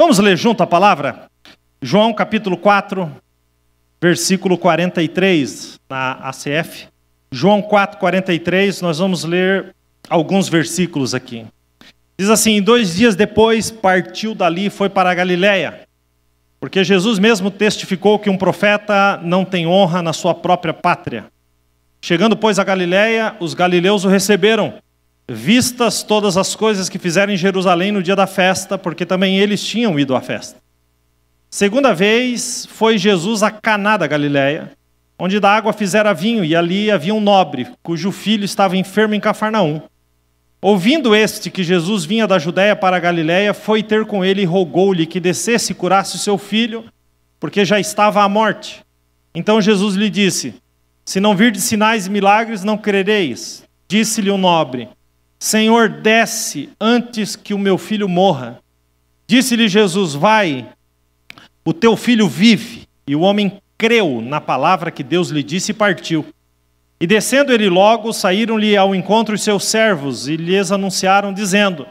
Vamos ler junto a palavra? João capítulo 4, versículo 43, na ACF. João 4, 43, nós vamos ler alguns versículos aqui. Diz assim: 2 dias depois partiu dali e foi para a Galiléia, porque Jesus mesmo testificou que um profeta não tem honra na sua própria pátria. Chegando, pois, a Galiléia, os galileus o receberam, vistas todas as coisas que fizeram em Jerusalém no dia da festa, porque também eles tinham ido à festa. Segunda vez foi Jesus a Caná da Galiléia, onde da água fizera vinho, e ali havia um nobre, cujo filho estava enfermo em Cafarnaum. Ouvindo este que Jesus vinha da Judéia para a Galiléia, foi ter com ele e rogou-lhe que descesse e curasse o seu filho, porque já estava à morte. Então Jesus lhe disse: se não virdes sinais e milagres, não crereis. Disse-lhe o nobre: Senhor, desce antes que o meu filho morra. Disse-lhe Jesus: vai, o teu filho vive. E o homem creu na palavra que Deus lhe disse e partiu. E descendo ele logo, saíram-lhe ao encontro os seus servos e lhes anunciaram, dizendo: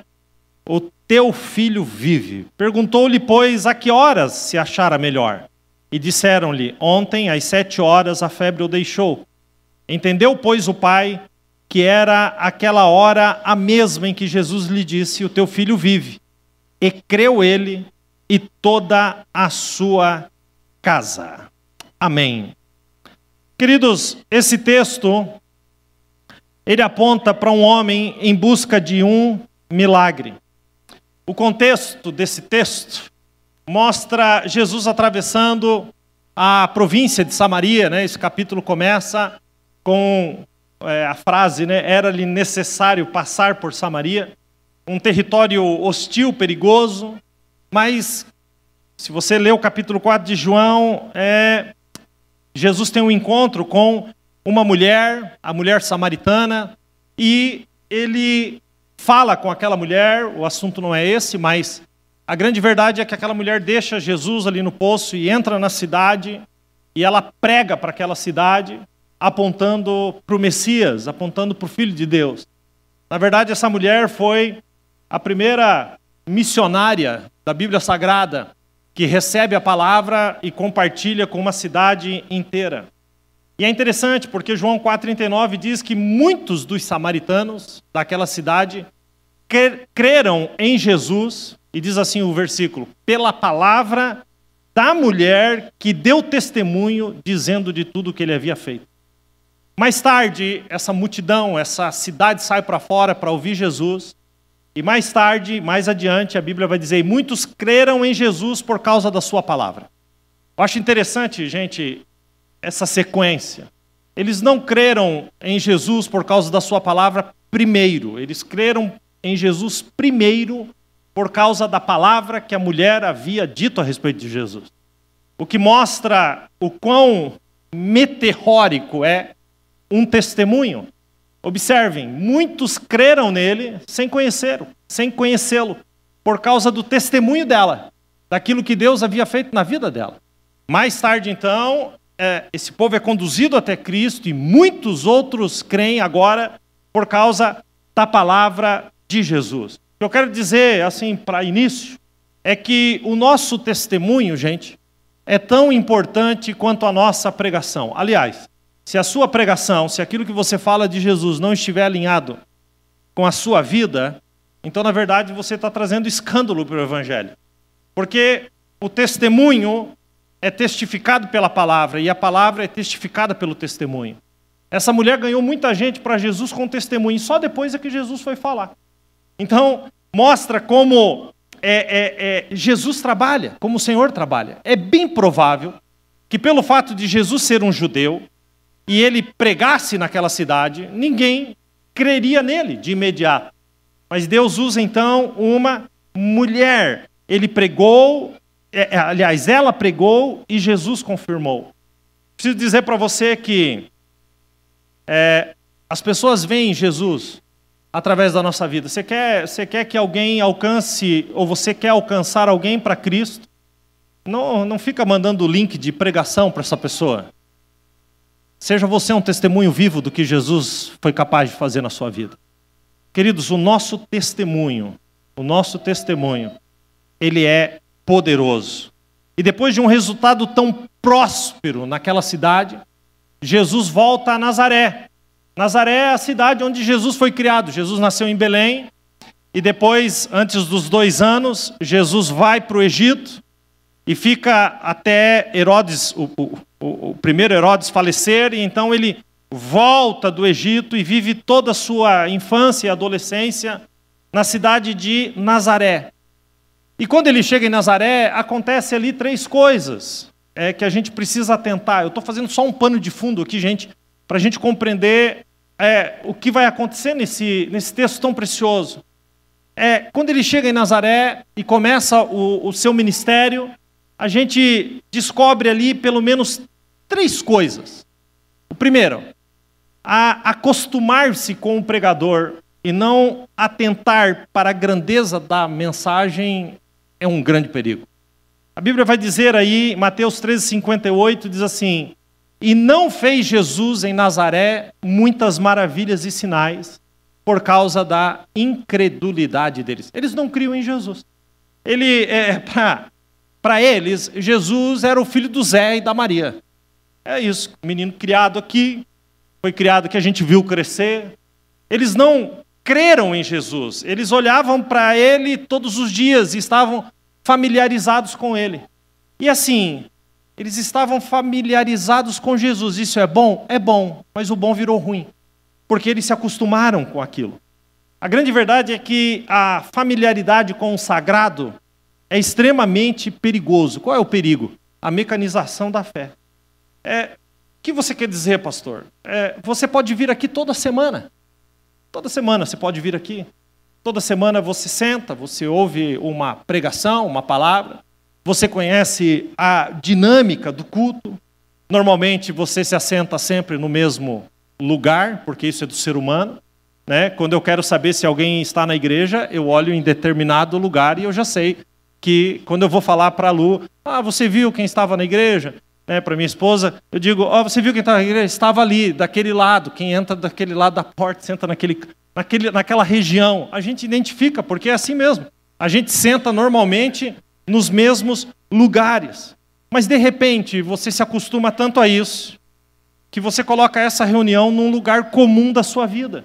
o teu filho vive. Perguntou-lhe, pois, a que horas se achara melhor? E disseram-lhe: ontem, às 7 horas, a febre o deixou. Entendeu, pois, o pai que era aquela hora a mesma em que Jesus lhe disse: o teu filho vive. E creu ele e toda a sua casa. Amém. Queridos, esse texto, ele aponta para um homem em busca de um milagre. O contexto desse texto mostra Jesus atravessando a província de Samaria, né? Esse capítulo começa com a frase, né? Era-lhe necessário passar por Samaria, um território hostil, perigoso, mas se você ler o capítulo 4 de João, Jesus tem um encontro com uma mulher, a mulher samaritana, e ele fala com aquela mulher. O assunto não é esse, mas a grande verdade é que aquela mulher deixa Jesus ali no poço e entra na cidade, e ela prega para aquela cidade, apontando para o Messias, apontando para o Filho de Deus. Na verdade, essa mulher foi a primeira missionária da Bíblia Sagrada que recebe a palavra e compartilha com uma cidade inteira. E é interessante porque João 4,39 diz que muitos dos samaritanos daquela cidade creram em Jesus, e diz assim o versículo: pela palavra da mulher que deu testemunho dizendo de tudo o que ele havia feito. Mais tarde, essa multidão, essa cidade sai para fora para ouvir Jesus. E mais tarde, mais adiante, a Bíblia vai dizer: muitos creram em Jesus por causa da sua palavra. Eu acho interessante, gente, essa sequência. Eles não creram em Jesus por causa da sua palavra primeiro. Eles creram em Jesus primeiro por causa da palavra que a mulher havia dito a respeito de Jesus. O que mostra o quão meteórico é um testemunho. Observem, muitos creram nele sem conhecê-lo, por causa do testemunho dela, daquilo que Deus havia feito na vida dela. Mais tarde, então, esse povo é conduzido até Cristo e muitos outros creem agora por causa da palavra de Jesus. O que eu quero dizer, assim, para início, é que o nosso testemunho, gente, é tão importante quanto a nossa pregação. Aliás, se a sua pregação, se aquilo que você fala de Jesus não estiver alinhado com a sua vida, então, na verdade, você está trazendo escândalo para o Evangelho. Porque o testemunho é testificado pela palavra, e a palavra é testificada pelo testemunho. Essa mulher ganhou muita gente para Jesus com testemunho, e só depois é que Jesus foi falar. Então, mostra como Jesus trabalha, como o Senhor trabalha. É bem provável que, pelo fato de Jesus ser um judeu, e ele pregasse naquela cidade, ninguém creria nele de imediato. Mas Deus usa então uma mulher. Ele pregou, aliás, ela pregou e Jesus confirmou. Preciso dizer para você que as pessoas veem Jesus através da nossa vida. Você quer que alguém alcance, ou você quer alcançar alguém para Cristo? Não fica mandando o link de pregação para essa pessoa. Seja você um testemunho vivo do que Jesus foi capaz de fazer na sua vida. Queridos, o nosso testemunho, ele é poderoso. E depois de um resultado tão próspero naquela cidade, Jesus volta a Nazaré. Nazaré é a cidade onde Jesus foi criado. Jesus nasceu em Belém e depois, antes dos 2 anos, Jesus vai para o Egito e fica até Herodes, o primeiro Herodes falecer, e então ele volta do Egito e vive toda a sua infância e adolescência na cidade de Nazaré. E quando ele chega em Nazaré, acontece ali 3 coisas que a gente precisa atentar. Eu estou fazendo só um pano de fundo aqui, gente, para a gente compreender o que vai acontecer nesse texto tão precioso. Quando ele chega em Nazaré e começa o seu ministério, a gente descobre ali pelo menos 3 coisas. O primeiro, a acostumar-se com o pregador e não atentar para a grandeza da mensagem é um grande perigo. A Bíblia vai dizer aí, Mateus 13:58, diz assim: e não fez Jesus em Nazaré muitas maravilhas e sinais por causa da incredulidade deles. Eles não criam em Jesus. Para eles, Jesus era o filho do Zé e da Maria. É isso, menino criado aqui, foi criado que a gente viu crescer. Eles não creram em Jesus, eles olhavam para ele todos os dias e estavam familiarizados com ele. E assim, eles estavam familiarizados com Jesus. Isso é bom? É bom, mas o bom virou ruim, porque eles se acostumaram com aquilo. A grande verdade é que a familiaridade com o sagrado é extremamente perigoso. Qual é o perigo? A mecanização da fé. O que você quer dizer, pastor? Você pode vir aqui toda semana. Toda semana você pode vir aqui. Toda semana você senta, você ouve uma pregação, uma palavra. Você conhece a dinâmica do culto. Normalmente você se assenta sempre no mesmo lugar, porque isso é do ser humano. Né? Quando eu quero saber se alguém está na igreja, eu olho em determinado lugar e eu já sei que quando eu vou falar para a Lu, você viu quem estava na igreja? Para minha esposa, eu digo, você viu quem estava na igreja? Estava ali, daquele lado. Quem entra daquele lado da porta, senta naquela região. A gente identifica, porque é assim mesmo. A gente senta normalmente nos mesmos lugares. Mas, de repente, você se acostuma tanto a isso, que você coloca essa reunião num lugar comum da sua vida.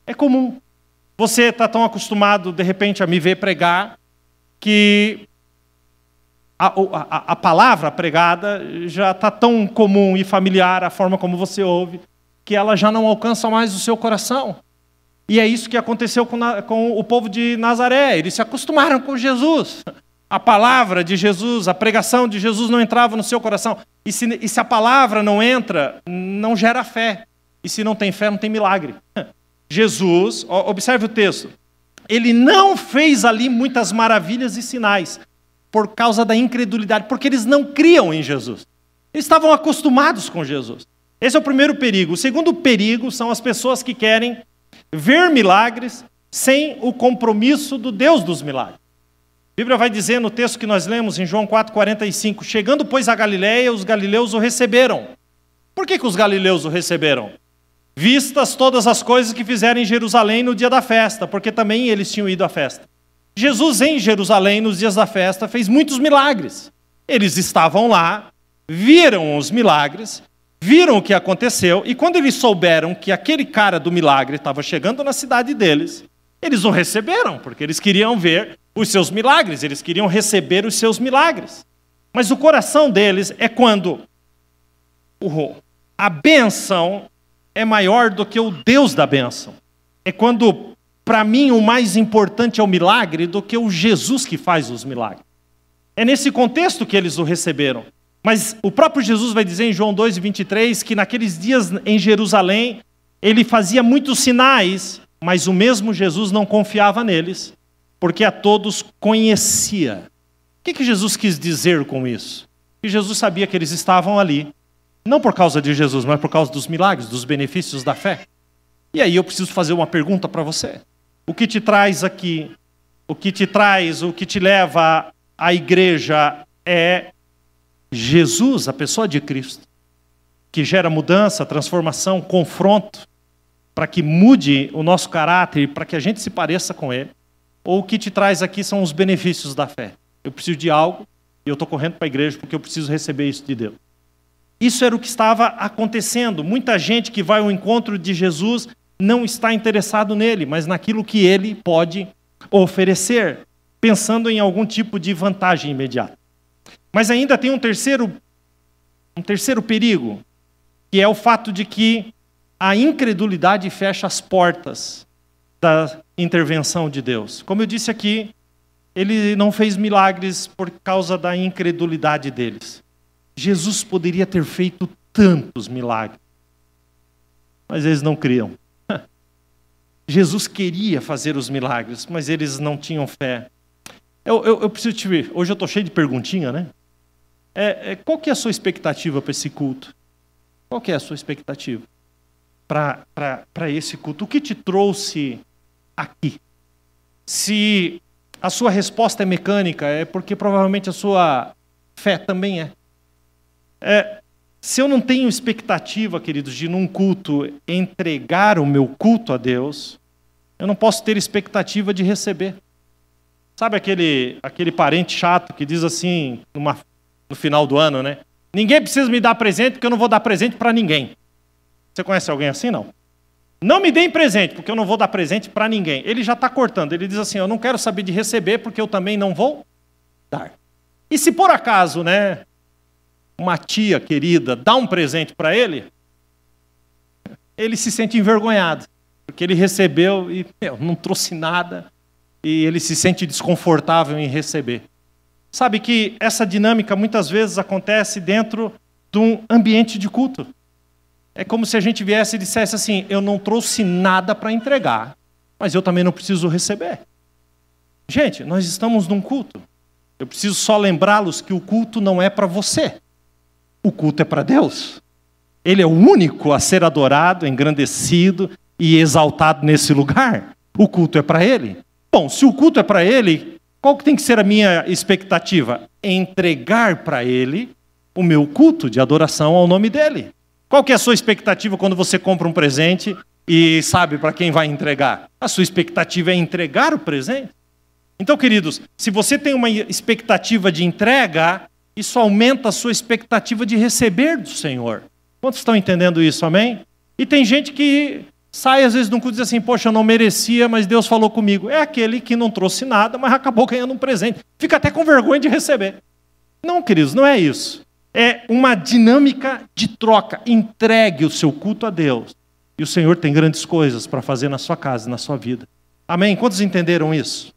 É comum. Você está tão acostumado, de repente, a me ver pregar, que a palavra pregada já está tão comum e familiar, a forma como você ouve, que ela já não alcança mais o seu coração. E é isso que aconteceu com o povo de Nazaré. Eles se acostumaram com Jesus. A palavra de Jesus, a pregação de Jesus não entrava no seu coração. E se a palavra não entra, não gera fé. E se não tem fé, não tem milagre. Jesus, observe o texto, ele não fez ali muitas maravilhas e sinais por causa da incredulidade, porque eles não criam em Jesus. Eles estavam acostumados com Jesus. Esse é o primeiro perigo. O segundo perigo são as pessoas que querem ver milagres sem o compromisso do Deus dos milagres. A Bíblia vai dizer no texto que nós lemos em João 4,45, chegando, pois, a Galiléia, os galileus o receberam. Por que os galileus o receberam? Vistas todas as coisas que fizeram em Jerusalém no dia da festa, porque também eles tinham ido à festa. Jesus em Jerusalém, nos dias da festa, fez muitos milagres. Eles estavam lá, viram os milagres, viram o que aconteceu, e quando eles souberam que aquele cara do milagre estava chegando na cidade deles, eles o receberam, porque eles queriam ver os seus milagres, eles queriam receber os seus milagres. Mas o coração deles é quando a bênção é maior do que o Deus da bênção. É quando, para mim, o mais importante é o milagre do que o Jesus que faz os milagres. É nesse contexto que eles o receberam. Mas o próprio Jesus vai dizer em João 2,23 que naqueles dias em Jerusalém, ele fazia muitos sinais, mas o mesmo Jesus não confiava neles, porque a todos conhecia. O que Jesus quis dizer com isso? Que Jesus sabia que eles estavam ali, não por causa de Jesus, mas por causa dos milagres, dos benefícios da fé. E aí eu preciso fazer uma pergunta para você. O que te traz aqui, o que te leva à igreja é Jesus, a pessoa de Cristo, que gera mudança, transformação, confronto, para que mude o nosso caráter, para que a gente se pareça com Ele. Ou o que te traz aqui são os benefícios da fé. Eu preciso de algo e eu estou correndo para a igreja porque eu preciso receber isso de Deus. Isso era o que estava acontecendo. Muita gente que vai ao encontro de Jesus não está interessado nele, mas naquilo que ele pode oferecer, pensando em algum tipo de vantagem imediata. Mas ainda tem um terceiro perigo, que é o fato de que a incredulidade fecha as portas da intervenção de Deus. Como eu disse aqui, ele não fez milagres por causa da incredulidade deles. Jesus poderia ter feito tantos milagres, mas eles não criam. Jesus queria fazer os milagres, mas eles não tinham fé. Eu preciso te ver. Hoje eu estou cheio de perguntinha, né? Qual que é a sua expectativa para esse culto? Qual que é a sua expectativa para esse culto? O que te trouxe aqui? Se a sua resposta é mecânica, é porque provavelmente a sua fé também é. Se eu não tenho expectativa, queridos, de num culto entregar o meu culto a Deus, eu não posso ter expectativa de receber. Sabe aquele parente chato que diz assim, no final do ano, né? Ninguém precisa me dar presente porque eu não vou dar presente para ninguém. Você conhece alguém assim? Não. Não me deem presente porque eu não vou dar presente para ninguém. Ele já está cortando. Ele diz assim, eu não quero saber de receber porque eu também não vou dar. E se por acaso, né, uma tia querida dá um presente para ele, ele se sente envergonhado, porque ele recebeu e não trouxe nada, e ele se sente desconfortável em receber. Sabe que essa dinâmica muitas vezes acontece dentro de um ambiente de culto. É como se a gente viesse e dissesse assim, eu não trouxe nada para entregar, mas eu também não preciso receber. Gente, nós estamos num culto. Eu preciso só lembrá-los que o culto não é para você. O culto é para Deus. Ele é o único a ser adorado, engrandecido e exaltado nesse lugar. O culto é para Ele. Bom, se o culto é para Ele, qual que tem que ser a minha expectativa? Entregar para Ele o meu culto de adoração ao nome dEle. Qual que é a sua expectativa quando você compra um presente e sabe para quem vai entregar? A sua expectativa é entregar o presente? Então, queridos, se você tem uma expectativa de entrega, isso aumenta a sua expectativa de receber do Senhor. Quantos estão entendendo isso, amém? E tem gente que sai às vezes de um culto e diz assim, poxa, eu não merecia, mas Deus falou comigo. É aquele que não trouxe nada, mas acabou ganhando um presente. Fica até com vergonha de receber. Não, queridos, não é isso. É uma dinâmica de troca. Entregue o seu culto a Deus. E o Senhor tem grandes coisas para fazer na sua casa, na sua vida. Amém? Quantos entenderam isso?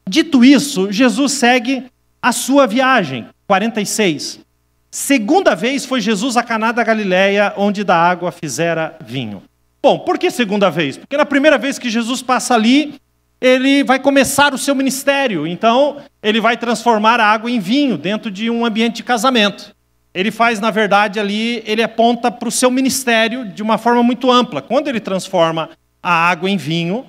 Dito isso, Jesus segue a sua viagem. 46. Segunda vez foi Jesus a Caná da Galileia, onde da água fizera vinho. Bom, por que segunda vez? Porque na primeira vez que Jesus passa ali, ele vai começar o seu ministério. Então, ele vai transformar a água em vinho dentro de um ambiente de casamento. Ele faz, na verdade, ali, ele aponta para o seu ministério de uma forma muito ampla. Quando ele transforma a água em vinho,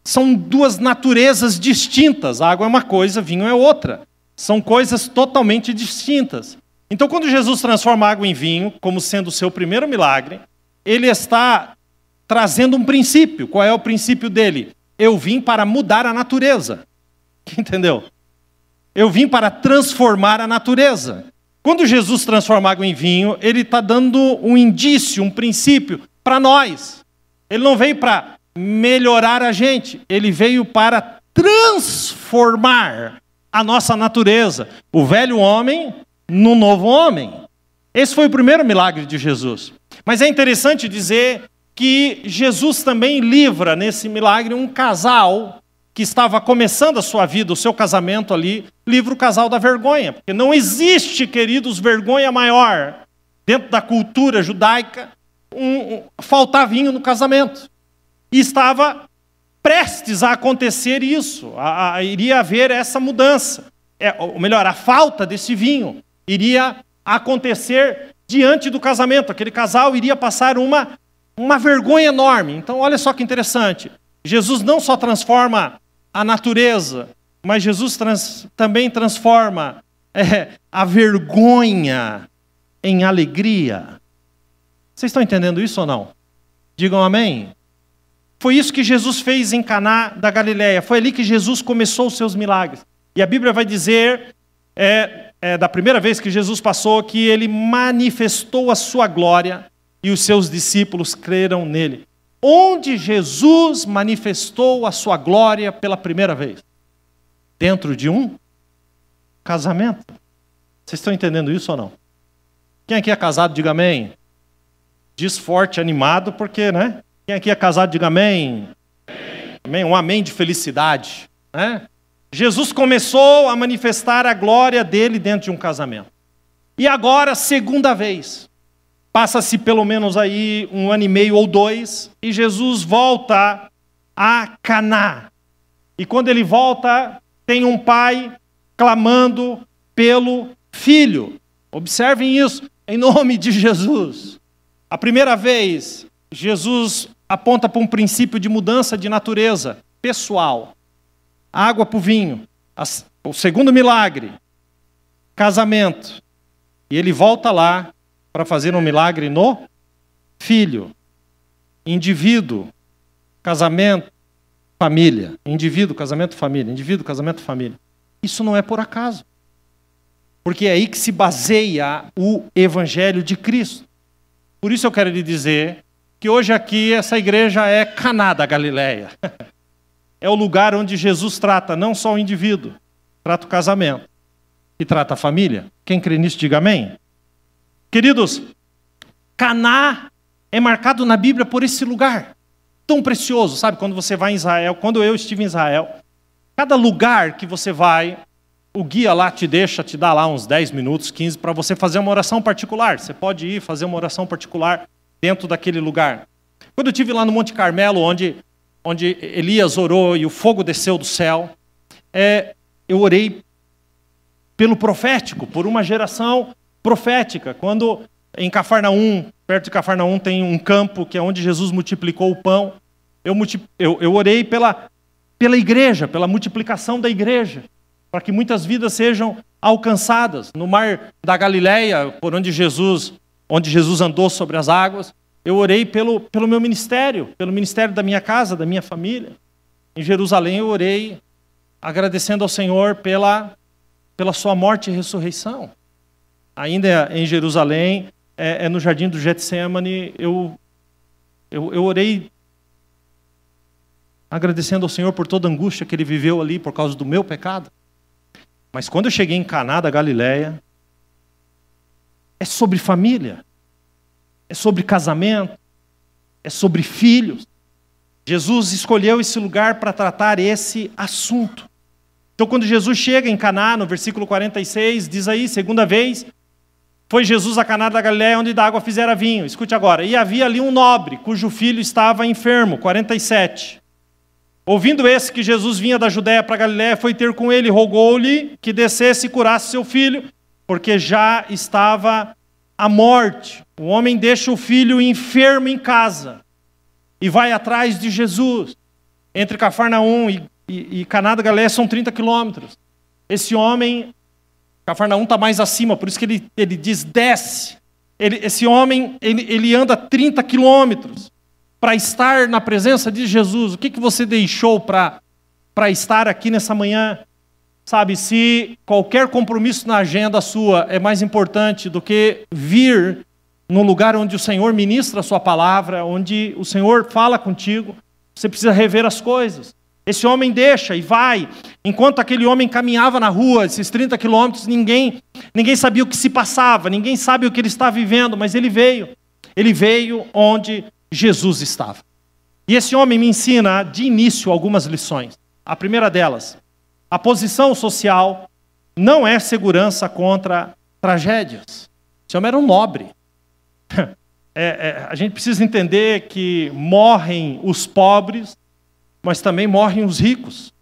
são duas naturezas distintas. A água é uma coisa, vinho é outra. São coisas totalmente distintas. Então, quando Jesus transforma a água em vinho, como sendo o seu primeiro milagre, ele está trazendo um princípio. Qual é o princípio dele? Eu vim para mudar a natureza. Entendeu? Eu vim para transformar a natureza. Quando Jesus transforma água em vinho, ele está dando um indício, um princípio para nós. Ele não veio para melhorar a gente, ele veio para transformar a nossa natureza, o velho homem no novo homem. Esse foi o primeiro milagre de Jesus. Mas é interessante dizer que Jesus também livra nesse milagre um casal que estava começando a sua vida, o seu casamento ali, livra o casal da vergonha. Porque não existe, queridos, vergonha maior dentro da cultura judaica faltar vinho no casamento. E estava prestes a acontecer isso, iria haver essa mudança. Ou melhor, a falta desse vinho iria acontecer diante do casamento. Aquele casal iria passar uma vergonha enorme. Então, olha só que interessante. Jesus não só transforma a natureza, mas Jesus também transforma a vergonha em alegria. Vocês estão entendendo isso ou não? Digam amém. Foi isso que Jesus fez em Caná da Galileia. Foi ali que Jesus começou os seus milagres. E a Bíblia vai dizer, da primeira vez que Jesus passou, que ele manifestou a sua glória e os seus discípulos creram nele. Onde Jesus manifestou a sua glória pela primeira vez? Dentro de um casamento. Vocês estão entendendo isso ou não? Quem aqui é casado, diga amém. Diz forte, animado, porque, né? Quem aqui é casado, diga amém. Amém. Um amém de felicidade, né? Jesus começou a manifestar a glória dele dentro de um casamento. E agora, segunda vez. Passa-se pelo menos aí 1 ano e meio ou 2, e Jesus volta a Caná. E quando ele volta, tem um pai clamando pelo filho. Observem isso, em nome de Jesus. A primeira vez, Jesus aponta para um princípio de mudança de natureza pessoal. Água para o vinho. O segundo milagre, casamento. E ele volta lá para fazer um milagre no filho. Indivíduo, casamento, família. Indivíduo, casamento, família. Indivíduo, casamento, família. Isso não é por acaso. Porque é aí que se baseia o Evangelho de Cristo. Por isso eu quero lhe dizer que hoje aqui essa igreja é Caná da Galileia. É o lugar onde Jesus trata não só o indivíduo, trata o casamento e trata a família. Quem crê nisso, diga amém. Queridos, Caná é marcado na Bíblia por esse lugar tão precioso. Sabe, quando você vai em Israel, quando eu estive em Israel, cada lugar que você vai, o guia lá te dá lá uns 10 minutos, 15, para você fazer uma oração particular. Você pode ir fazer uma oração particular dentro daquele lugar. Quando eu estive lá no Monte Carmelo, onde Elias orou e o fogo desceu do céu, eu orei pelo profético, por uma geração profética. Quando em Cafarnaum, perto de Cafarnaum, tem um campo que é onde Jesus multiplicou o pão, eu orei pela igreja, pela multiplicação da igreja, para que muitas vidas sejam alcançadas. No mar da Galileia, por onde Jesus andou sobre as águas, eu orei pelo meu ministério, pelo ministério da minha casa, da minha família. Em Jerusalém eu orei agradecendo ao Senhor pela sua morte e ressurreição. Ainda em Jerusalém, no jardim do Getsemane, eu orei agradecendo ao Senhor por toda a angústia que ele viveu ali por causa do meu pecado. Mas quando eu cheguei em Caná da Galileia, é sobre família. É sobre casamento, é sobre filhos. Jesus escolheu esse lugar para tratar esse assunto. Então, quando Jesus chega em Caná, no versículo 46, diz aí, segunda vez, foi Jesus a Caná da Galileia, onde da água fizera vinho. Escute agora. E havia ali um nobre, cujo filho estava enfermo, 47. Ouvindo esse que Jesus vinha da Judéia para a Galileia, foi ter com ele, rogou-lhe que descesse e curasse seu filho, porque já estava à morte. O homem deixa o filho enfermo em casa e vai atrás de Jesus. Entre Cafarnaum e Caná da Galileia são 30 quilômetros. Esse homem, Cafarnaum está mais acima, por isso que ele diz desce. Esse homem, ele anda 30 quilômetros para estar na presença de Jesus. O que você deixou para estar aqui nessa manhã? Sabe, se qualquer compromisso na agenda sua é mais importante do que vir no lugar onde o Senhor ministra a sua palavra, onde o Senhor fala contigo, você precisa rever as coisas. Esse homem deixa e vai. Enquanto aquele homem caminhava na rua, esses 30 quilômetros, ninguém sabia o que se passava, ninguém sabe o que ele está vivendo, mas ele veio. Ele veio onde Jesus estava. E esse homem me ensina, de início, algumas lições. A primeira delas: a posição social não é segurança contra tragédias. Esse homem era um nobre. A gente precisa entender que morrem os pobres, mas também morrem os ricos.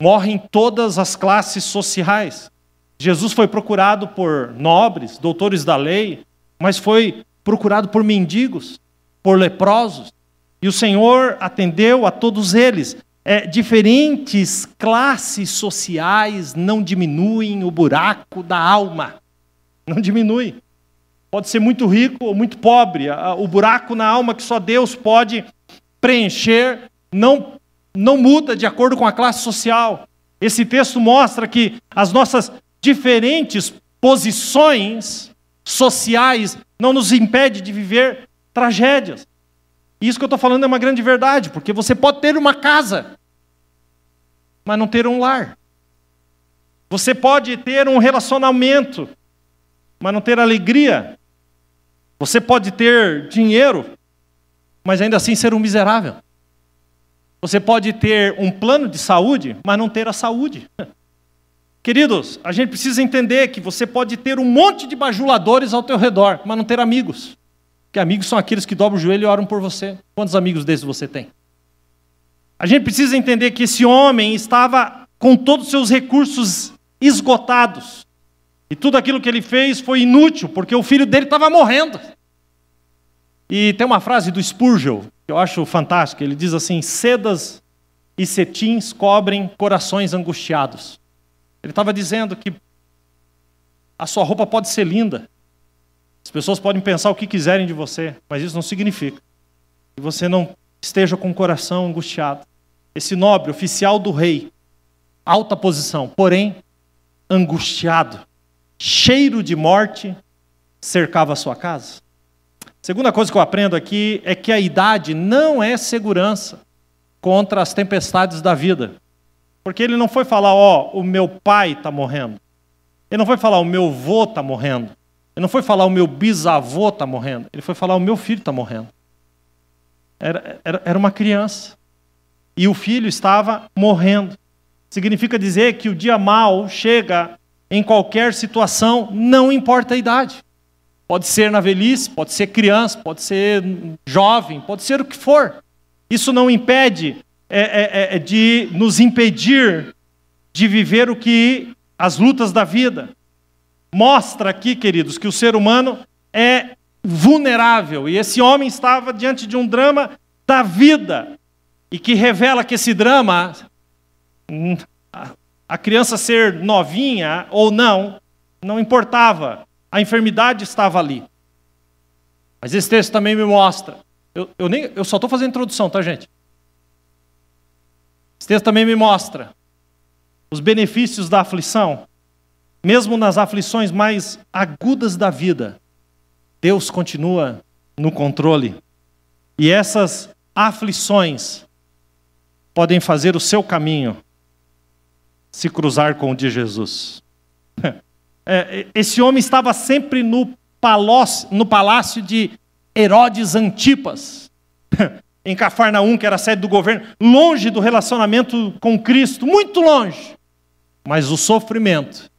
Morrem todas as classes sociais. Jesus foi procurado por nobres, doutores da lei, mas foi procurado por mendigos, por leprosos. E o Senhor atendeu a todos eles. Diferentes classes sociais não diminuem o buraco da alma. Não diminui. Pode ser muito rico ou muito pobre. O buraco na alma que só Deus pode preencher não muda de acordo com a classe social. Esse texto mostra que as nossas diferentes posições sociais não nos impedem de viver tragédias. E isso que eu estou falando é uma grande verdade, porque você pode ter uma casa, mas não ter um lar. Você pode ter um relacionamento, mas não ter alegria. Você pode ter dinheiro, mas ainda assim ser um miserável. Você pode ter um plano de saúde, mas não ter a saúde. Queridos, a gente precisa entender que você pode ter um monte de bajuladores ao teu redor, mas não ter amigos. Porque amigos são aqueles que dobram o joelho e oram por você. Quantos amigos desses você tem? A gente precisa entender que esse homem estava com todos os seus recursos esgotados. E tudo aquilo que ele fez foi inútil, porque o filho dele estava morrendo. E tem uma frase do Spurgeon, que eu acho fantástica. Ele diz assim: sedas e cetins cobrem corações angustiados. Ele estava dizendo que a sua roupa pode ser linda. As pessoas podem pensar o que quiserem de você, mas isso não significa que você não esteja com o coração angustiado. Esse nobre, oficial do rei, alta posição, porém angustiado, cheiro de morte, cercava a sua casa. Segunda coisa que eu aprendo aqui é que a idade não é segurança contra as tempestades da vida. Porque ele não foi falar, o meu pai está morrendo. Ele não foi falar, o meu avô está morrendo. Ele não foi falar, o meu bisavô está morrendo. Ele foi falar, o meu filho está morrendo. Era uma criança. E o filho estava morrendo. Significa dizer que o dia mau chega em qualquer situação, não importa a idade. Pode ser na velhice, pode ser criança, pode ser jovem, pode ser o que for. Isso não impede de nos impedir de viver o que as lutas da vida. Mostra aqui, queridos, que o ser humano é vulnerável. E esse homem estava diante de um drama da vida. E que revela que esse drama, a criança ser novinha ou não importava. A enfermidade estava ali. Mas esse texto também me mostra. Eu só estou fazendo introdução, tá, gente? Esse texto também me mostra os benefícios da aflição. Mesmo nas aflições mais agudas da vida, Deus continua no controle. E essas aflições podem fazer o seu caminho se cruzar com o de Jesus. Esse homem estava sempre no palácio de Herodes Antipas, em Cafarnaum, que era a sede do governo, longe do relacionamento com Cristo, muito longe. Mas o sofrimento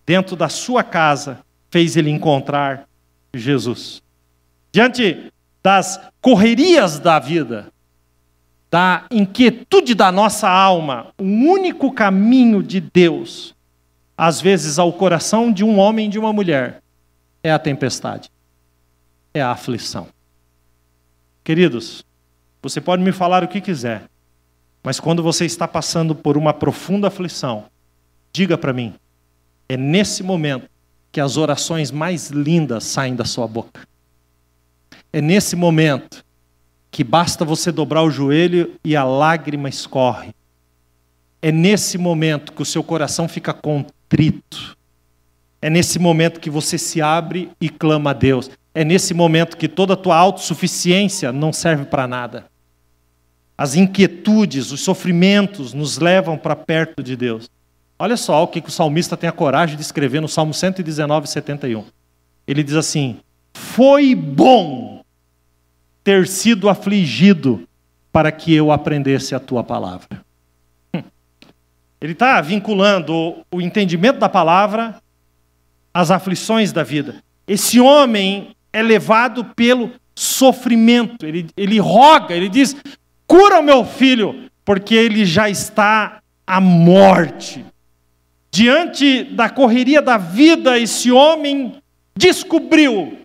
dentro da sua casa fez ele encontrar Jesus. Diante das correrias da vida, da inquietude da nossa alma, o único caminho de Deus, às vezes ao coração de um homem e de uma mulher, é a tempestade, é a aflição. Queridos, você pode me falar o que quiser, mas quando você está passando por uma profunda aflição, diga para mim, é nesse momento que as orações mais lindas saem da sua boca. É nesse momento que basta você dobrar o joelho e a lágrima escorre. É nesse momento que o seu coração fica contrito. É nesse momento que você se abre e clama a Deus. É nesse momento que toda a tua autossuficiência não serve para nada. As inquietudes, os sofrimentos nos levam para perto de Deus. Olha só o que o salmista tem a coragem de escrever no Salmo 119, 71. Ele diz assim: foi bom ter sido afligido para que eu aprendesse a tua palavra. Ele está vinculando o entendimento da palavra às aflições da vida. Esse homem é levado pelo sofrimento. Ele roga, ele diz, cura o meu filho, porque ele já está à morte. Diante da correria da vida, esse homem descobriu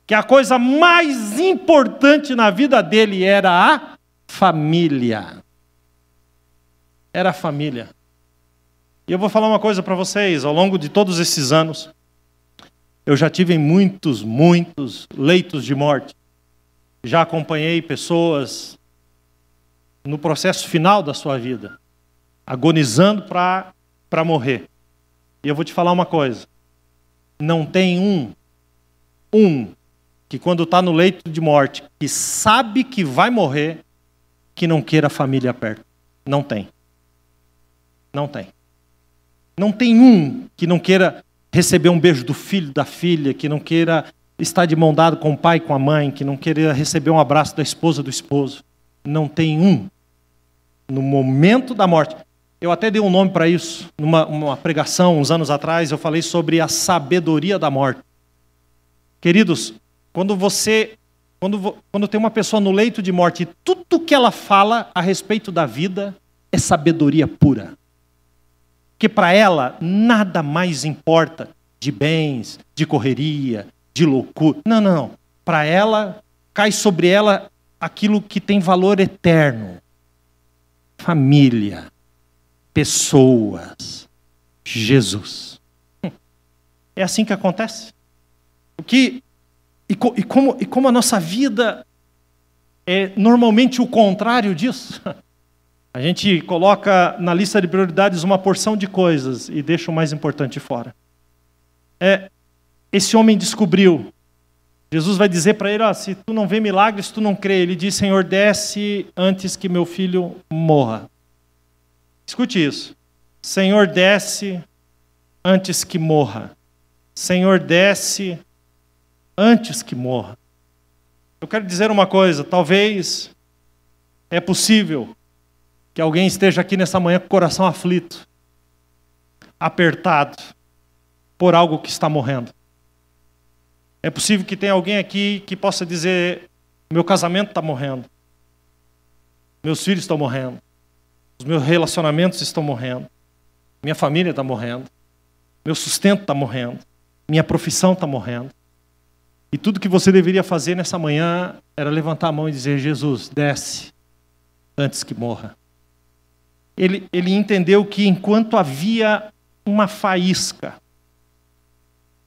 que a coisa mais importante na vida dele era a família. Era a família. E eu vou falar uma coisa para vocês, ao longo de todos esses anos, eu já tive em muitos leitos de morte. Já acompanhei pessoas no processo final da sua vida, agonizando para para morrer. E eu vou te falar uma coisa. Não tem um que quando está no leito de morte, que sabe que vai morrer, que não queira a família perto. Não tem. Não tem. Não tem um que não queira receber um beijo do filho, da filha, que não queira estar de mão dada com o pai, com a mãe, que não queira receber um abraço da esposa, do esposo. Não tem um. No momento da morte. Eu até dei um nome para isso. Numa pregação, uns anos atrás, eu falei sobre a sabedoria da morte. Queridos, quando tem uma pessoa no leito de morte, tudo que ela fala a respeito da vida é sabedoria pura. Porque para ela, nada mais importa de bens, de correria, de loucura. Não. Para ela, cai sobre ela aquilo que tem valor eterno. Família, pessoas, Jesus. É assim que acontece. E como a nossa vida é normalmente o contrário disso. A gente coloca na lista de prioridades uma porção de coisas e deixa o mais importante fora. Esse homem descobriu. Jesus vai dizer para ele, se tu não vê milagres, tu não crê. Ele diz, Senhor, desce antes que meu filho morra. Escute isso. Senhor, desce antes que morra. Senhor, desce antes que morra. Eu quero dizer uma coisa, talvez é possível que alguém esteja aqui nessa manhã com o coração aflito, apertado, por algo que está morrendo. É possível que tenha alguém aqui que possa dizer, meu casamento está morrendo, meus filhos estão morrendo, os meus relacionamentos estão morrendo, minha família está morrendo, meu sustento está morrendo, minha profissão está morrendo. E tudo que você deveria fazer nessa manhã era levantar a mão e dizer, Jesus, desce antes que morra. Ele entendeu que enquanto havia uma faísca,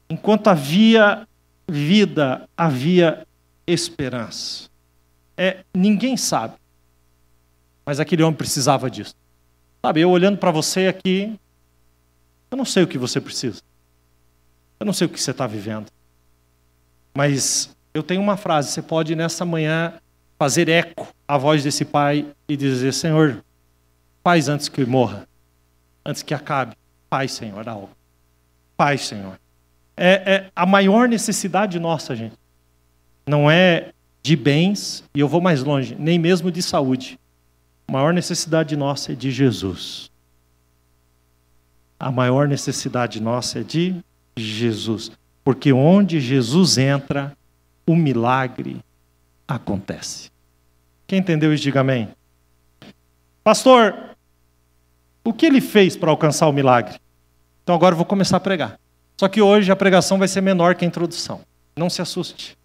enquanto havia vida, havia esperança. Ninguém sabe, mas aquele homem precisava disso. Sabe, eu olhando para você aqui, eu não sei o que você precisa. Eu não sei o que você está vivendo. Mas eu tenho uma frase, você pode nessa manhã fazer eco à voz desse pai e dizer, Senhor, faz antes que morra, antes que acabe. Faz, Senhor, algo. Faz, Senhor. A maior necessidade nossa, gente, não é de bens, e eu vou mais longe, nem mesmo de saúde. A maior necessidade nossa é de Jesus. A maior necessidade nossa é de Jesus. Porque onde Jesus entra, o milagre acontece. Quem entendeu isso, diga amém. Pastor, o que ele fez para alcançar o milagre? Então agora eu vou começar a pregar. Só que hoje a pregação vai ser menor que a introdução. Não se assuste.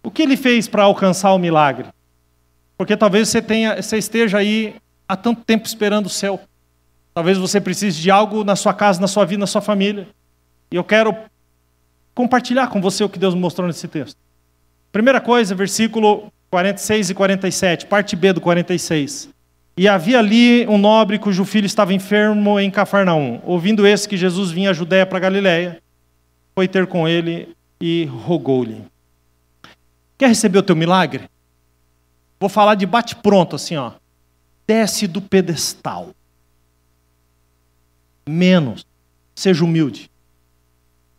O que ele fez para alcançar o milagre? Porque talvez você esteja aí há tanto tempo esperando o céu. Talvez você precise de algo na sua casa, na sua vida, na sua família. E eu quero compartilhar com você o que Deus me mostrou nesse texto. Primeira coisa, versículo 46 e 47, parte B do 46. E havia ali um nobre cujo filho estava enfermo em Cafarnaum. Ouvindo esse que Jesus vinha a Judeia para Galiléia, foi ter com ele e rogou-lhe. Quer receber o teu milagre? Vou falar de bate-pronto, assim, ó. Desce do pedestal. Menos. Seja humilde.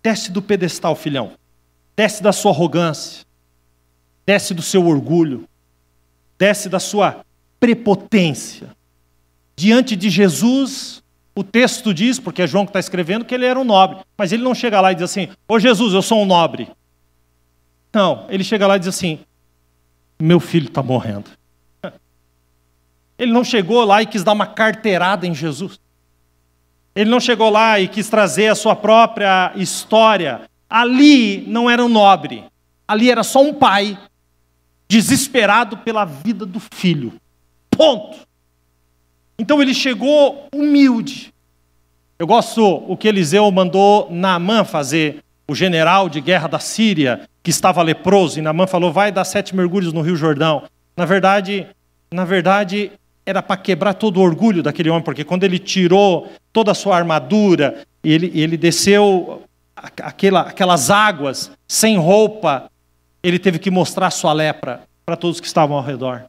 Desce do pedestal, filhão. Desce da sua arrogância. Desce do seu orgulho. Desce da sua prepotência. Diante de Jesus, o texto diz, porque é João que está escrevendo, que ele era um nobre. Mas ele não chega lá e diz assim, ô Jesus, eu sou um nobre. Não, ele chega lá e diz assim, meu filho está morrendo. Ele não chegou lá e quis dar uma carteirada em Jesus. Ele não chegou lá e quis trazer a sua própria história. Ali não era um nobre. Ali era só um pai desesperado pela vida do filho. Ponto. Então ele chegou humilde. Eu gosto o que Eliseu mandou Naamã fazer, o general de guerra da Síria, que estava leproso, e Naamã falou, vai dar 7 mergulhos no Rio Jordão. Na verdade, era para quebrar todo o orgulho daquele homem, porque quando ele tirou toda a sua armadura, ele desceu aquelas águas, sem roupa, ele teve que mostrar sua lepra para todos que estavam ao redor.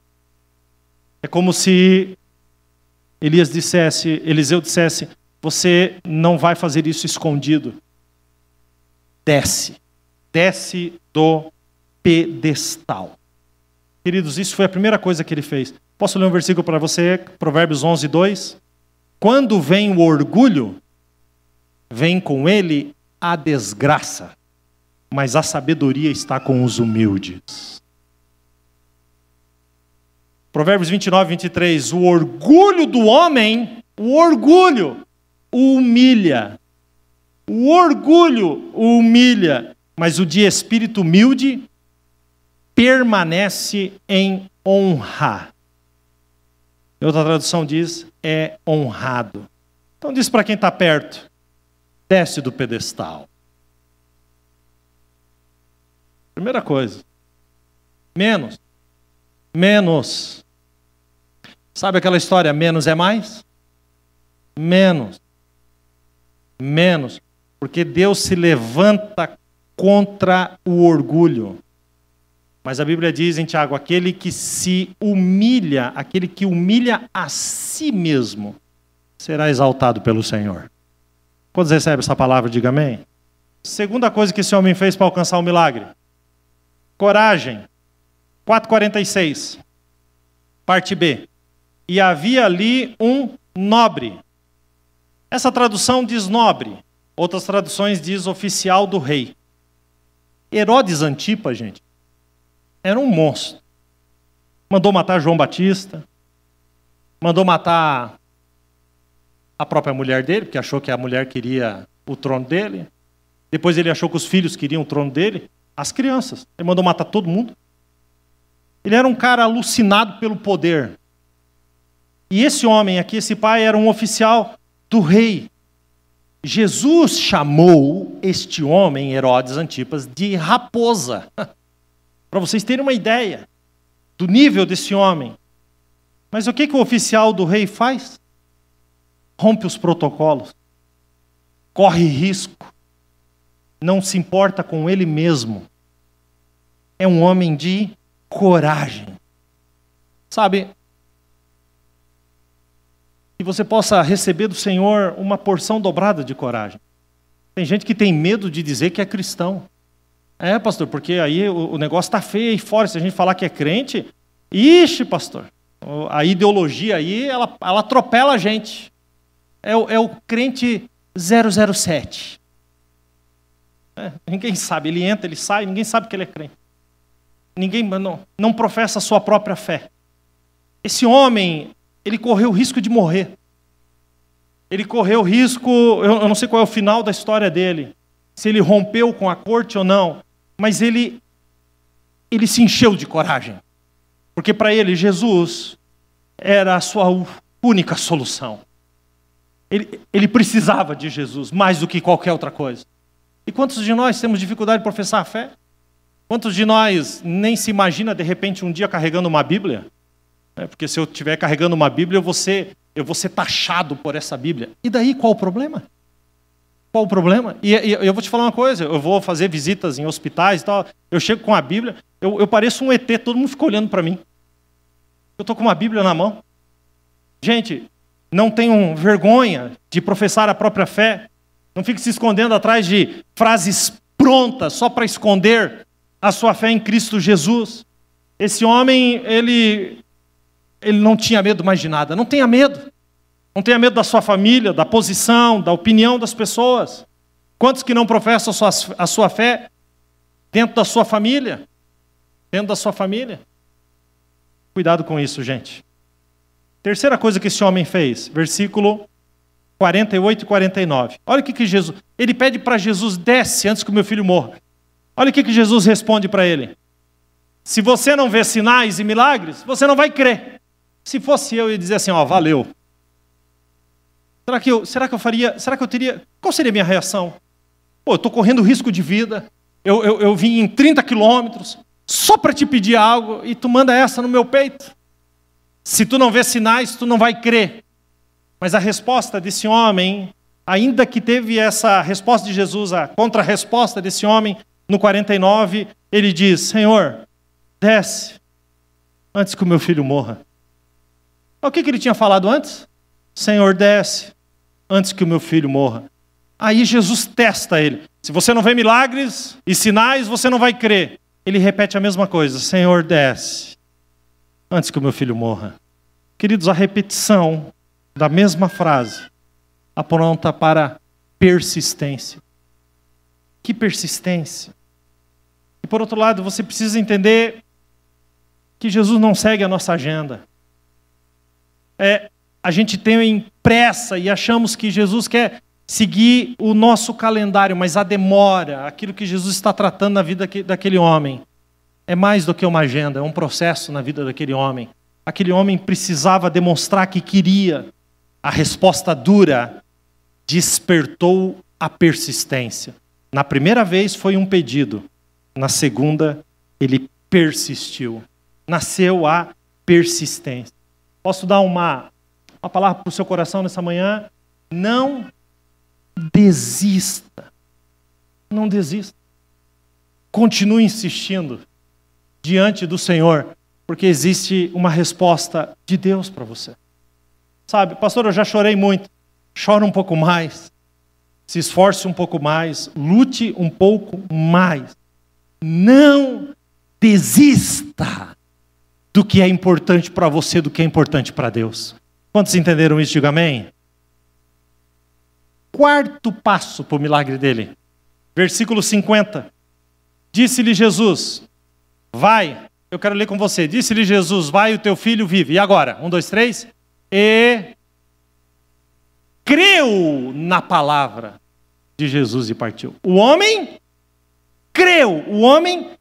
É como se Eliseu dissesse, você não vai fazer isso escondido. Desce do pedestal. Queridos, isso foi a primeira coisa que ele fez. Posso ler um versículo para você? Provérbios 11, 2. Quando vem o orgulho, vem com ele a desgraça, mas a sabedoria está com os humildes. Provérbios 29, 23. O orgulho do homem, o orgulho o humilha. O orgulho o humilha, mas o de espírito humilde permanece em honra. Outra tradução diz, é honrado. Então diz para quem está perto, desce do pedestal. Primeira coisa, menos. Sabe aquela história, menos é mais? Menos. Porque Deus se levanta contra o orgulho. Mas a Bíblia diz em Tiago, aquele que se humilha, aquele que humilha a si mesmo, será exaltado pelo Senhor. Quando recebe essa palavra, diga amém. Segunda coisa que esse homem fez para alcançar o milagre. Coragem. 4,46. Parte B. E havia ali um nobre. Essa tradução diz nobre. Outras traduções diz oficial do rei. Herodes Antipas, gente, era um monstro. Mandou matar João Batista. Mandou matar a própria mulher dele, porque achou que a mulher queria o trono dele. Depois ele achou que os filhos queriam o trono dele. As crianças. Ele mandou matar todo mundo. Ele era um cara alucinado pelo poder. E esse homem aqui, esse pai, era um oficial do rei. Jesus chamou este homem, Herodes Antipas, de raposa. Para vocês terem uma ideia do nível desse homem. Mas o que o oficial do rei faz? Rompe os protocolos. Corre risco. Não se importa com ele mesmo. É um homem de coragem. Sabe, que você possa receber do Senhor uma porção dobrada de coragem. Tem gente que tem medo de dizer que é cristão. É, pastor, porque aí o negócio está feio aí fora. Se a gente falar que é crente, ixi, pastor, a ideologia aí, ela atropela a gente. É o crente 007. Ninguém sabe, ele entra, ele sai, ninguém sabe que ele é crente. Ninguém não professa a sua própria fé. Esse homem, ele correu o risco de morrer. Ele correu o risco, eu não sei qual é o final da história dele, se ele rompeu com a corte ou não, mas ele se encheu de coragem. Porque para ele, Jesus era a sua única solução. Ele precisava de Jesus mais do que qualquer outra coisa. E quantos de nós temos dificuldade de professar a fé? Quantos de nós nem se imagina de repente um dia carregando uma Bíblia? Porque se eu estiver carregando uma Bíblia, eu vou ser taxado por essa Bíblia. E daí, qual o problema? Qual o problema? E eu vou te falar uma coisa, eu vou fazer visitas em hospitais e tal, eu chego com a Bíblia, eu pareço um ET, todo mundo fica olhando para mim. Eu estou com uma Bíblia na mão. Gente, não tenham vergonha de professar a própria fé. Não fique se escondendo atrás de frases prontas só para esconder a sua fé em Cristo Jesus. Esse homem, ele não tinha medo mais de nada. Não tenha medo. Não tenha medo da sua família, da posição, da opinião das pessoas. Quantos que não professam a sua fé dentro da sua família? Dentro da sua família. Cuidado com isso, gente. Terceira coisa que esse homem fez, versículo 48 e 49. Olha o que Jesus... Ele pede para Jesus, desce antes que o meu filho morra. Olha o que Jesus responde para ele. Se você não vê sinais e milagres, você não vai crer. Se fosse eu ia dizer assim, ó, valeu. Será que eu faria... Será que eu teria... Qual seria a minha reação? Pô, eu estou correndo risco de vida. Eu vim em 30 quilômetros só para te pedir algo e tu manda essa no meu peito. Se tu não vê sinais, tu não vai crer. Mas a resposta desse homem, ainda que teve essa resposta de Jesus, a contra-resposta desse homem, no 49, ele diz: Senhor, desce antes que o meu filho morra. O que ele tinha falado antes? Senhor, desce antes que o meu filho morra. Aí Jesus testa ele. Se você não vê milagres e sinais, você não vai crer. Ele repete a mesma coisa: Senhor, desce antes que o meu filho morra. Queridos, a repetição da mesma frase aponta para persistência. Que persistência! E por outro lado, você precisa entender que Jesus não segue a nossa agenda. A gente tem pressa e achamos que Jesus quer seguir o nosso calendário, mas a demora, aquilo que Jesus está tratando na vida daquele homem, é mais do que uma agenda, é um processo na vida daquele homem. Aquele homem precisava demonstrar que queria. A resposta dura despertou a persistência. Na primeira vez foi um pedido, na segunda ele persistiu. Nasceu a persistência. Posso dar uma palavra para o seu coração nessa manhã? Não desista. Não desista. Continue insistindo diante do Senhor, porque existe uma resposta de Deus para você. Sabe, pastor, eu já chorei muito. Chora um pouco mais. Se esforce um pouco mais. Lute um pouco mais. Não desista do que é importante para você, do que é importante para Deus. Quantos entenderam isso? Diga amém. Quarto passo para o milagre dele. Versículo 50. Disse-lhe Jesus, vai, eu quero ler com você. Disse-lhe Jesus, vai, o teu filho vive. E agora? 1, 2, 3. E creu na palavra de Jesus e partiu. O homem creu. O homem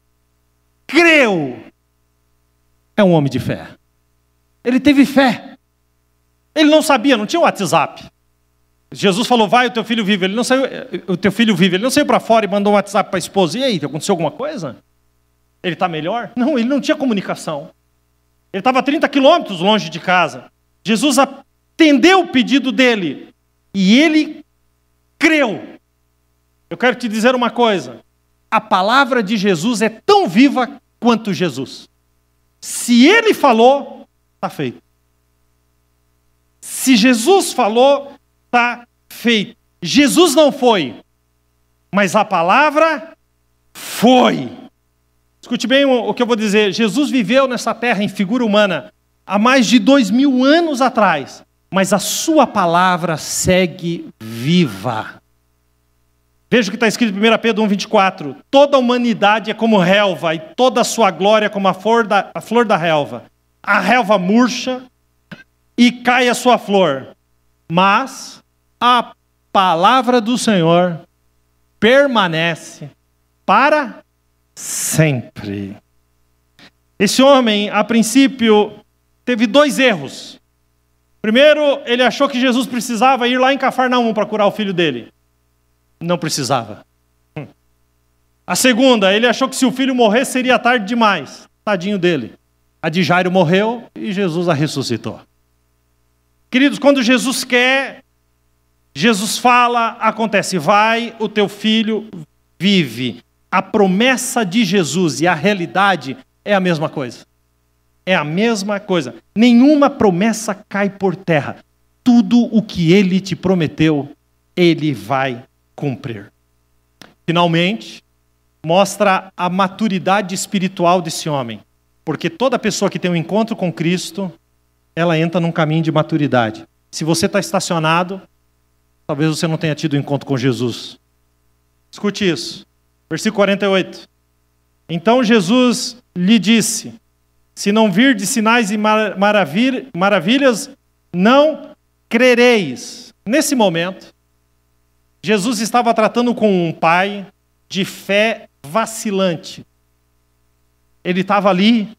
creu. É um homem de fé. Ele teve fé. Ele não sabia, não tinha WhatsApp. Jesus falou, vai, o teu filho vive. Ele não saiu, o teu filho vive. Ele não saiu para fora e mandou um WhatsApp para a esposa. E aí, aconteceu alguma coisa? Ele está melhor? Não, ele não tinha comunicação. Ele estava a 30 quilômetros longe de casa. Jesus atendeu o pedido dele. E ele creu. Eu quero te dizer uma coisa. A palavra de Jesus é tão viva quanto Jesus. Se ele falou, está feito. Se Jesus falou, está feito. Jesus não foi, mas a palavra foi. Escute bem o que eu vou dizer. Jesus viveu nessa terra em figura humana há mais de 2000 anos atrás, mas a sua palavra segue viva. Veja o que está escrito em 1 Pedro 1,24. Toda a humanidade é como relva, e toda a sua glória como a flor da relva. A relva murcha e cai a sua flor, mas a palavra do Senhor permanece para sempre. Esse homem, a princípio, teve 2 erros. Primeiro, ele achou que Jesus precisava ir lá em Cafarnaum para curar o filho dele. Não precisava. A segunda, ele achou que se o filho morrer seria tarde demais. Tadinho dele. A de Jairo morreu e Jesus a ressuscitou. Queridos, quando Jesus quer, Jesus fala, acontece. Vai, o teu filho vive. A promessa de Jesus e a realidade é a mesma coisa. É a mesma coisa. Nenhuma promessa cai por terra. Tudo o que ele te prometeu, ele vai cumprir. Finalmente, mostra a maturidade espiritual desse homem. Porque toda pessoa que tem um encontro com Cristo, ela entra num caminho de maturidade. Se você está estacionado, talvez você não tenha tido um encontro com Jesus. Escute isso. Versículo 48. Então Jesus lhe disse, se não virdes sinais e maravilhas, não crereis. Nesse momento, Jesus estava tratando com um pai de fé vacilante. Ele estava ali,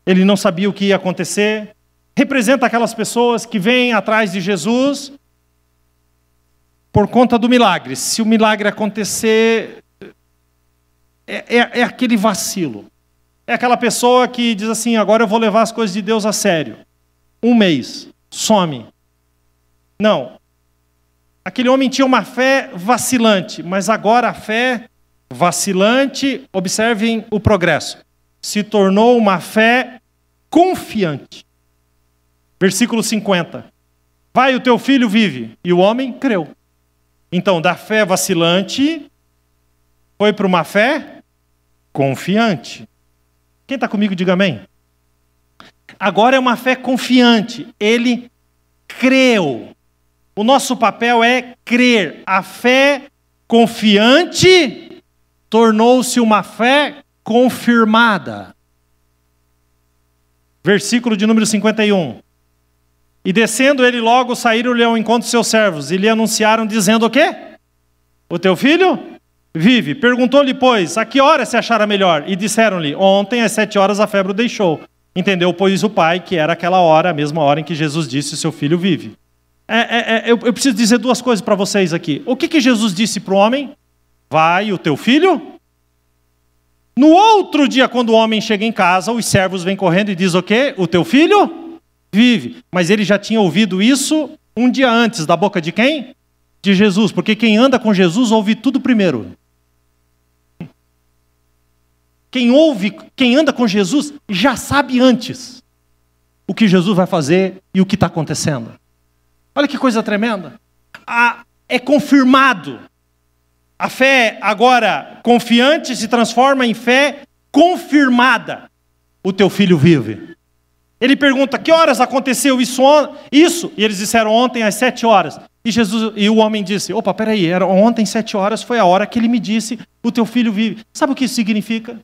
ele não sabia o que ia acontecer. Representa aquelas pessoas que vêm atrás de Jesus por conta do milagre. Se o milagre acontecer, é aquele vacilo. É aquela pessoa que diz assim, agora eu vou levar as coisas de Deus a sério. um mês, some. Não. Aquele homem tinha uma fé vacilante, mas agora a fé vacilante, observem o progresso, se tornou uma fé confiante. Versículo 50. Vai, o teu filho vive. E o homem creu. Então, da fé vacilante, foi para uma fé confiante. Quem está comigo, diga amém. Agora é uma fé confiante. Ele creu. O nosso papel é crer. A fé confiante tornou-se uma fé confirmada. Versículo de número 51. E descendo ele logo, saíram-lhe ao encontro de seus servos, e lhe anunciaram, dizendo o quê? O teu filho vive. Perguntou-lhe, pois, a que hora se achara melhor? E disseram-lhe, ontem às 7 horas a febre o deixou. Entendeu, pois, o pai, que era aquela hora, a mesma hora em que Jesus disse, seu filho vive. Eu preciso dizer duas coisas para vocês aqui. O que Jesus disse para o homem? Vai, o teu filho. No outro dia, quando o homem chega em casa, os servos vêm correndo e dizem o quê? O teu filho vive. Mas ele já tinha ouvido isso um dia antes, da boca de quem? De Jesus. Porque quem anda com Jesus ouve tudo primeiro. Quem anda com Jesus já sabe antes o que Jesus vai fazer e o que está acontecendo. Olha que coisa tremenda. É confirmado. A fé agora confiante se transforma em fé confirmada. O teu filho vive. Ele pergunta, que horas aconteceu isso? E eles disseram, ontem às 7 horas. E o homem disse, opa, peraí, era ontem 7 horas, foi a hora que ele me disse, o teu filho vive. Sabe o que isso significa?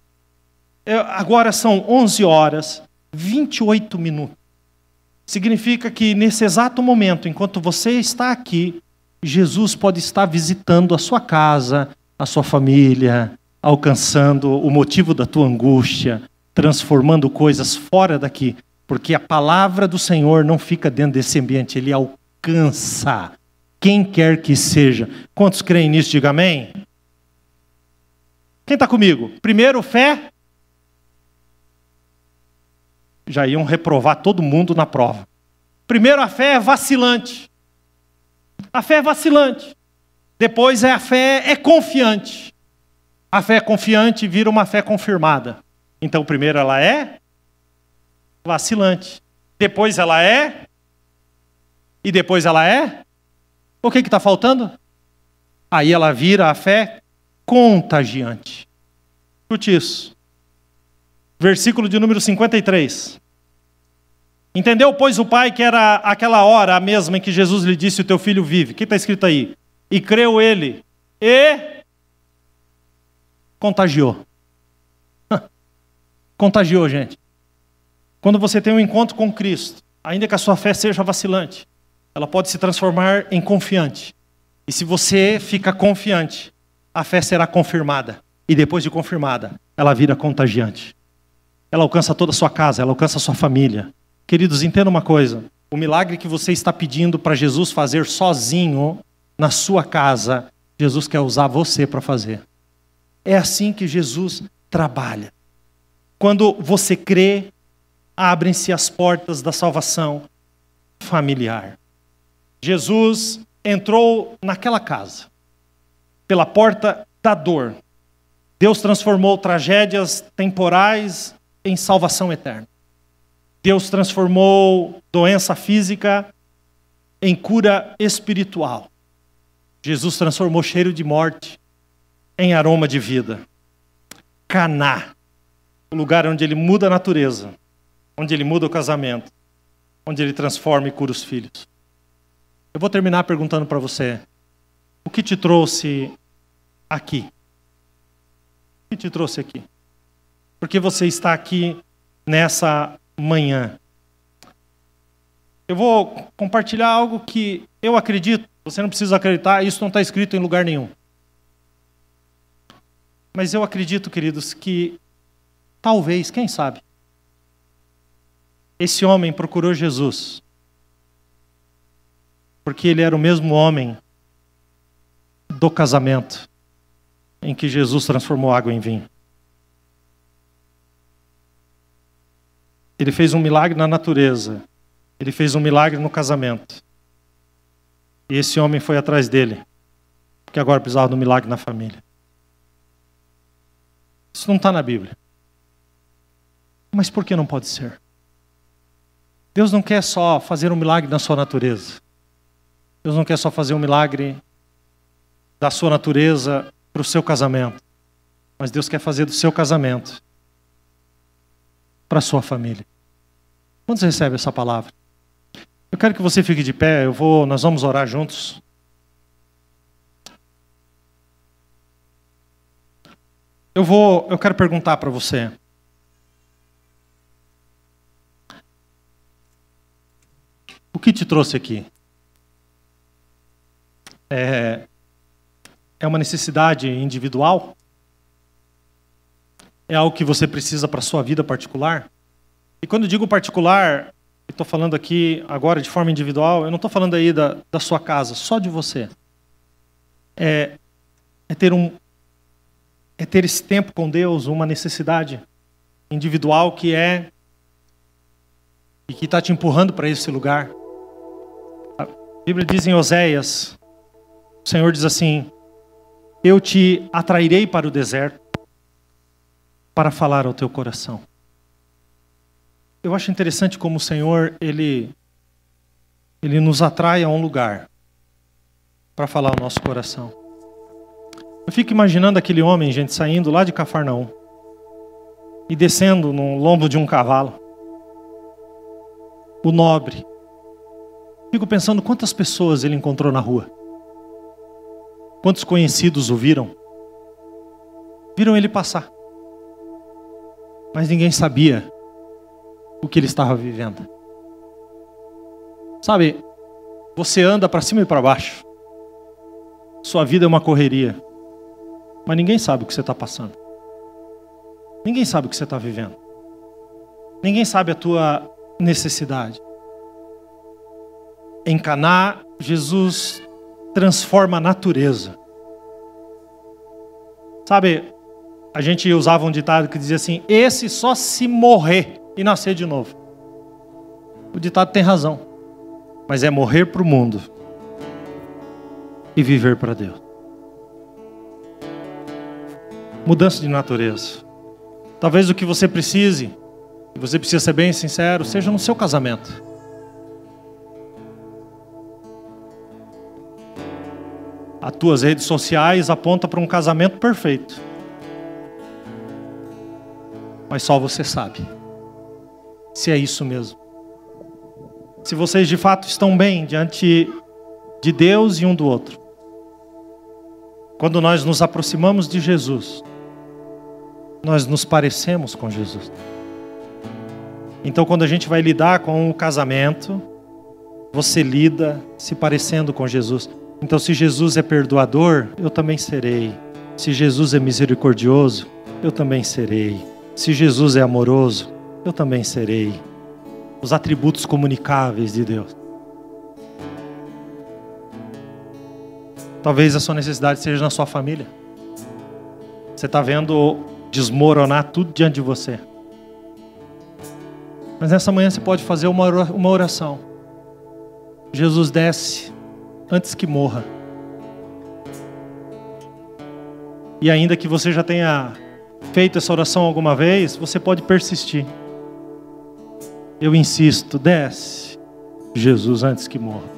Agora são 11 horas, 28 minutos. Significa que nesse exato momento, enquanto você está aqui, Jesus pode estar visitando a sua casa, a sua família, alcançando o motivo da tua angústia, transformando coisas fora daqui, porque a palavra do Senhor não fica dentro desse ambiente, ele alcança quem quer que seja. Quantos creem nisso? Diga amém. Quem está comigo? Primeiro, fé. Já iam reprovar todo mundo na prova. Primeiro, a fé é vacilante. A fé é vacilante. Depois a fé é confiante. A fé confiante vira uma fé confirmada. Então, primeiro ela é vacilante. Depois ela é. E depois ela é. O que está faltando? Aí ela vira a fé contagiante. Escute isso. Versículo de número 53. Entendeu, pois, o pai que era aquela hora a mesma em que Jesus lhe disse, o teu filho vive. O que está escrito aí? E creu ele. E contagiou. Contagiou, gente. Quando você tem um encontro com Cristo, ainda que a sua fé seja vacilante, ela pode se transformar em confiante. E se você fica confiante, a fé será confirmada. E depois de confirmada, ela vira contagiante. Ela alcança toda a sua casa, ela alcança a sua família. Queridos, entenda uma coisa. O milagre que você está pedindo para Jesus fazer sozinho na sua casa, Jesus quer usar você para fazer. É assim que Jesus trabalha. Quando você crê, abrem-se as portas da salvação familiar. Jesus entrou naquela casa, pela porta da dor. Deus transformou tragédias temporais em salvação eterna. Deus transformou doença física em cura espiritual. Jesus transformou cheiro de morte em aroma de vida. Caná, o lugar onde ele muda a natureza, onde ele muda o casamento, onde ele transforma e cura os filhos. Eu vou terminar perguntando para você, o que te trouxe aqui? O que te trouxe aqui? Porque você está aqui nessa manhã. Eu vou compartilhar algo que eu acredito, você não precisa acreditar, isso não está escrito em lugar nenhum. Mas eu acredito, queridos, que talvez, quem sabe, esse homem procurou Jesus porque ele era o mesmo homem do casamento em que Jesus transformou água em vinho. Ele fez um milagre na natureza. Ele fez um milagre no casamento. E esse homem foi atrás dele, porque agora precisava de um milagre na família. Isso não está na Bíblia. Mas por que não pode ser? Deus não quer só fazer um milagre na sua natureza. Deus não quer só fazer um milagre da sua natureza para o seu casamento. Mas Deus quer fazer do seu casamento para a sua família. Quando você recebe essa palavra? Eu quero que você fique de pé, nós vamos orar juntos. Eu quero perguntar para você. O que te trouxe aqui? É uma necessidade individual? É algo que você precisa para a sua vida particular? E quando eu digo particular, estou falando aqui agora de forma individual, eu não estou falando aí da sua casa, só de você. É ter esse tempo com Deus, uma necessidade individual que está te empurrando para esse lugar. A Bíblia diz em Oséias, o Senhor diz assim: eu te atrairei para o deserto para falar ao teu coração. Eu acho interessante como o Senhor, Ele nos atrai a um lugar para falar ao nosso coração. Eu fico imaginando aquele homem, gente, saindo lá de Cafarnaum e descendo no lombo de um cavalo. O nobre. Fico pensando quantas pessoas ele encontrou na rua. Quantos conhecidos o viram? Viram ele passar. Mas ninguém sabia o que ele estava vivendo. Sabe, você anda para cima e para baixo. Sua vida é uma correria. Mas ninguém sabe o que você está passando. Ninguém sabe o que você está vivendo. Ninguém sabe a tua necessidade. Em Caná, Jesus transforma a natureza. Sabe, a gente usava um ditado que dizia assim: esse só se morrer e nascer de novo. O ditado tem razão. Mas é morrer para o mundo e viver para Deus. Mudança de natureza. Talvez o que você precise, e você precisa ser bem sincero, seja no seu casamento. As tuas redes sociais apontam para um casamento perfeito. Mas só você sabe se é isso mesmo. Se vocês de fato estão bem diante de Deus e um do outro. Quando nós nos aproximamos de Jesus, nós nos parecemos com Jesus. Então, quando a gente vai lidar com o casamento, você lida se parecendo com Jesus. Então, se Jesus é perdoador, eu também serei. Se Jesus é misericordioso, eu também serei. Se Jesus é amoroso, eu também serei. Os atributos comunicáveis de Deus. Talvez a sua necessidade seja na sua família. Você está vendo desmoronar tudo diante de você. Mas nessa manhã você pode fazer uma oração. Jesus desce antes que morra. E ainda que você já tenha feito essa oração alguma vez, você pode persistir. Eu insisto, desce Jesus antes que morra.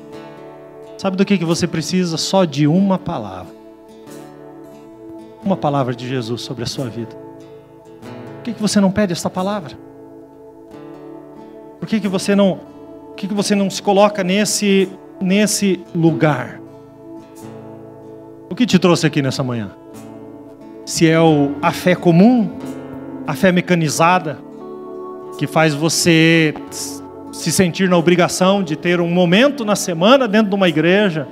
Sabe do que você precisa? Só de uma palavra. Uma palavra de Jesus sobre a sua vida. Por que você não pede essa palavra? Por que você não se coloca nesse lugar? O que te trouxe aqui nessa manhã? Se é a fé comum, a fé mecanizada, que faz você se sentir na obrigação de ter um momento na semana dentro de uma igreja.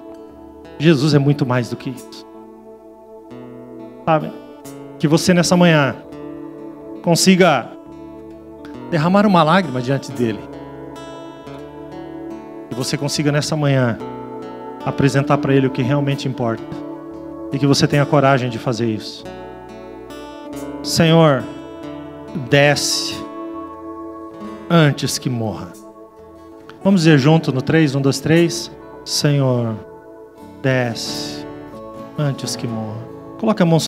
Jesus é muito mais do que isso. Sabe? Que você nessa manhã consiga derramar uma lágrima diante dele. Que você consiga nessa manhã apresentar para ele o que realmente importa. E que você tenha coragem de fazer isso. Senhor, desce antes que morra. Vamos dizer junto no 3, 1, 2, 3. Senhor, desce antes que morra. Coloque a mão